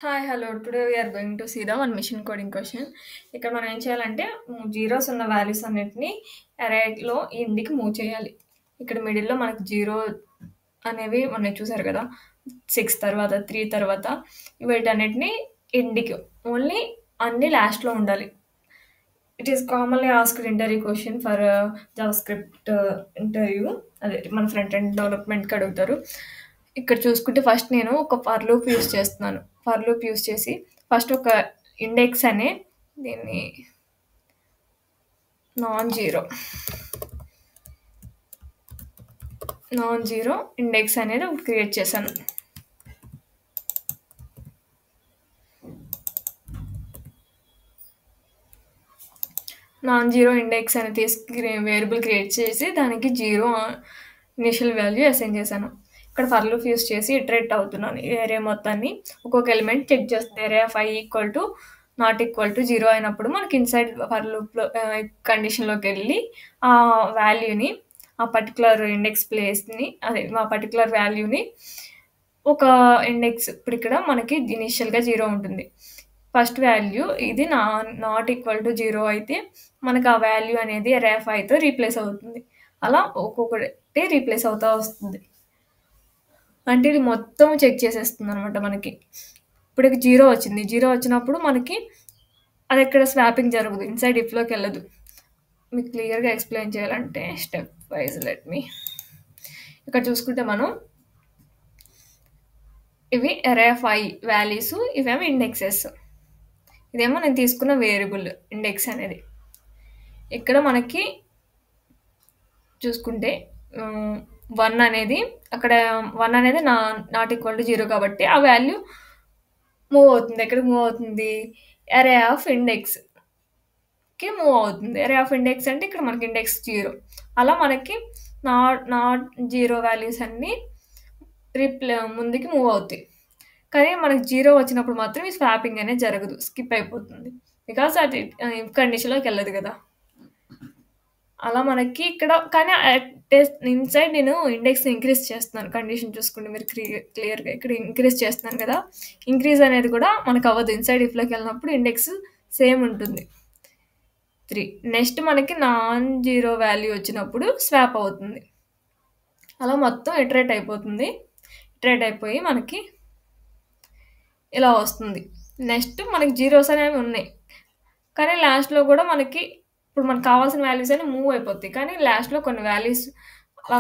Hi. Hello. Today we are going to see the one machine coding question. ఇక్కడ మనం ఏం చేయాలంటే zeros ఉన్న వాల్యూస్ అన్నిటిని అరేలో ఎండ్‌కి మూవ్ చేయాలి. ఇక్కడ మిడిల్‌లో మనకు 0 అనేవి మనం చూసారు కదా! 6 తర్వాత 3 తర్వాత వీటన్నిటిని ఎండ్‌కి ఓన్లీ అన్నీ లాస్ట్‌లో ఉండాలి. It is commonly asked interview question for JavaScript interview. అదే మన ఫ్రంట్ ఎండ్ డెవలప్‌మెంట్‌కి అడుగుతారు. ఇక్కడ చూసుకుంటే ఫస్ట్ నేను ఒక ఫర్ లూప్ యూజ్ చేస్తున్నాను. ఫర్ లూప్ యూజ్ చేసి ఫస్ట్ ఒక ఇండెక్స్ అనే దీన్ని నాన్ జీరో ఇండెక్స్ అనేది ఒకటి క్రియేట్ చేశాను. నాన్ జీరో ఇండెక్స్ అని వేరియబుల్ క్రియేట్ చేసి దానికి 0 ఇనిషియల్ వాల్యూ అసైన్ చేశాను. ఇక్కడ ఫర్ లూప్ యూజ్ చేసి ఇటరేట్ అవుతున్నాను. ఈ ఏరియా మొత్తాన్ని ఒక్కొక్క ఎలిమెంట్ చెక్ చేస్తుంది. Area of i equal to not equal to 0 అయినప్పుడు మనకి ఇన్సైడ్ ఫర్ లూప్‌లో కండిషన్‌లోకి వెళ్ళి ఆ వాల్యూని ఆ పర్టిక్యులర్ ఇండెక్స్ ప్లేస్‌ని ఆ పర్టిక్యులర్ వాల్యూని ఒక ఇండెక్స్ ఇప్పుడు ఇక్కడ మనకి ఇనిషియల్‌గా 0 ఉంటుంది. ఫస్ట్ వాల్యూ ఇది నాట్ ఈక్వల్ టు 0 అయితే మనకు ఆ వాల్యూ అనేది అరే ఆఫ్ iతో రీప్లేస్ అవుతుంది. అలా ఒక్కొక్కటి రీప్లేస్ అవుతా వస్తుంది. అంటే ఇది మొత్తం చెక్ చేసేస్తుందనమాట మనకి. ఇప్పుడు 0 వచ్చింది. 0 వచ్చినప్పుడు మనకి అది ఎక్కడ స్వాపింగ్ జరగదు. ఇన్సైడ్ ఇఫ్‌లోకి వెళ్ళదు. మీకు క్లియర్‌గా ఎక్స్‌ప్లెయిన్ చేయాలంటే స్టెప్ వైస్ ఇక్కడ చూసుకుంటే మనం ఇవి అరే ఆఫ్ i వాల్యూస్, ఇవేమో ఇండెక్సెస్. ఇదేమో నేను తీసుకున్న వేరియబుల్ ఇండెక్స్ అనేది. ఇక్కడ మనకి చూసుకుంటే 1 అనేది అక్కడ 1 అనేది నాట్ ఈక్వల్ టు 0 కాబట్టి ఆ వాల్యూ మూవ్ అవుతుంది. ఎక్కడికి మూవ్ అవుతుంది? అరే ఆఫ్ ఇండెక్స్‌కి మూవ్ అవుతుంది. అరే ఆఫ్ ఇండెక్స్ అంటే ఇక్కడ మనకి ఇండెక్స్ 0. అలా మనకి నాట్ 0 వాల్యూస్ అన్నీ ముందుకి మూవ్ అవుతాయి. కానీ మనకి 0 వచ్చినప్పుడు మాత్రం ఈ స్వాపింగ్ అనేది జరగదు. స్కిప్ అయిపోతుంది. బికాజ్ అది కండిషన్‌లోకి వెళ్ళదు కదా! అలా మనకి ఇక్కడ కానీ ఇన్సైడ్ నేను ఇండెక్స్‌ని ఇంక్రీజ్ చేస్తున్నాను. కండిషన్ చూసుకుంటే మీరు క్లియర్‌గా ఇక్కడ ఇంక్రీజ్ చేస్తున్నాను కదా! ఇంక్రీజ్ అనేది కూడా మనకు అవ్వదు. ఇన్సైడ్ ఇఫ్‌లోకి వెళ్ళినప్పుడు ఇండెక్స్ సేమ్ ఉంటుంది. 3 నెక్స్ట్ మనకి నాన్ జీరో వాల్యూ వచ్చినప్పుడు స్వాప్ అవుతుంది. అలా మొత్తం ఇటరేట్ అయిపోతుంది. ఇటరేట్ అయిపోయి మనకి ఇలా వస్తుంది. నెక్స్ట్ మనకి జీరోస్ అనేవి ఉన్నాయి. కానీ లాస్ట్‌లో కూడా మనకి ఇప్పుడు మనకు కావాల్సిన వాల్యూస్ అన్ని మూవ్ అయిపోతాయి. కానీ లాస్ట్‌లో కొన్ని వాల్యూస్ అలా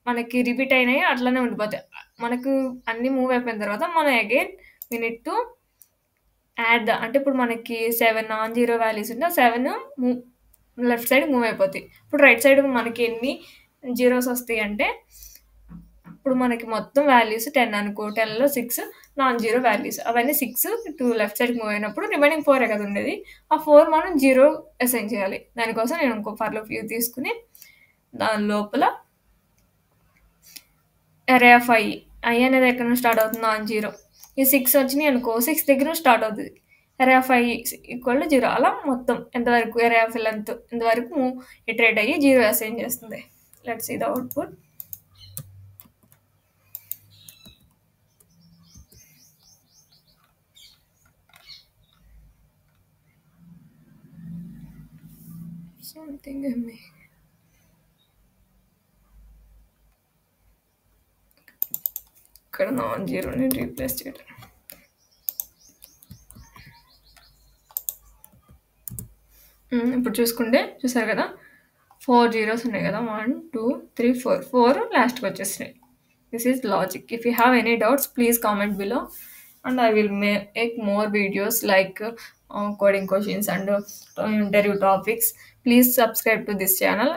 మనకి రిపీట్ అయినాయి అట్లనే ఉండిపోతాయి. మనకు అన్నీ మూవ్ అయిపోయిన తర్వాత మనం again we need to add అంటే ఇప్పుడు మనకి 7 నాన్ జీరో వాల్యూస్ ఉంటే ఆ 7 లెఫ్ట్ సైడ్ మూవ్ అయిపోతాయి. ఇప్పుడు రైట్ సైడ్ మనకి ఎన్ని జీరోస్ వస్తాయి అంటే ఇప్పుడు మనకి మొత్తం వాల్యూస్ 10 అనుకో. 10లో 6 నాన్ జీరో వాల్యూస్. అవన్నీ 6 లెఫ్ట్ సైడ్‌కి మూవ్ అయినప్పుడు రిమైనింగ్ 4 కదా ఉండేది. ఆ 4 మనం 0 అసైన్ చేయాలి. దానికోసం నేను ఇంకో ఫర్ లూప్ తీసుకుని దాని లోపల అరే ఆఫ్ i అనేది ఎక్కడి నుంచి స్టార్ట్ అవుతుంది? Non zero. ఈ 6 వచ్చినాయి అనుకో 6 దగ్గర నుంచి స్టార్ట్ అవుతుంది. అరే ఆఫ్ i ఈక్వల్ టు 0 అలా మొత్తం ఎంతవరకు అరే ఆఫ్ లెంత్ ఇంతవరకు ఇటరేట్ అయ్యి 0 అసైన్ చేస్తుంది. Let's see the output. Something ఇక్కడ నాన్ జీరోని రీప్లేస్ చేయడం. ఇప్పుడు చూసారు కదా 4 జీరోస్ ఉన్నాయి కదా 1 2 3 4 లాస్ట్‌కి వచ్చేసినాయి. This is logic. If you have any doubts please comment below and I will make more videos like coding questions and interview topics. Please subscribe to this channel.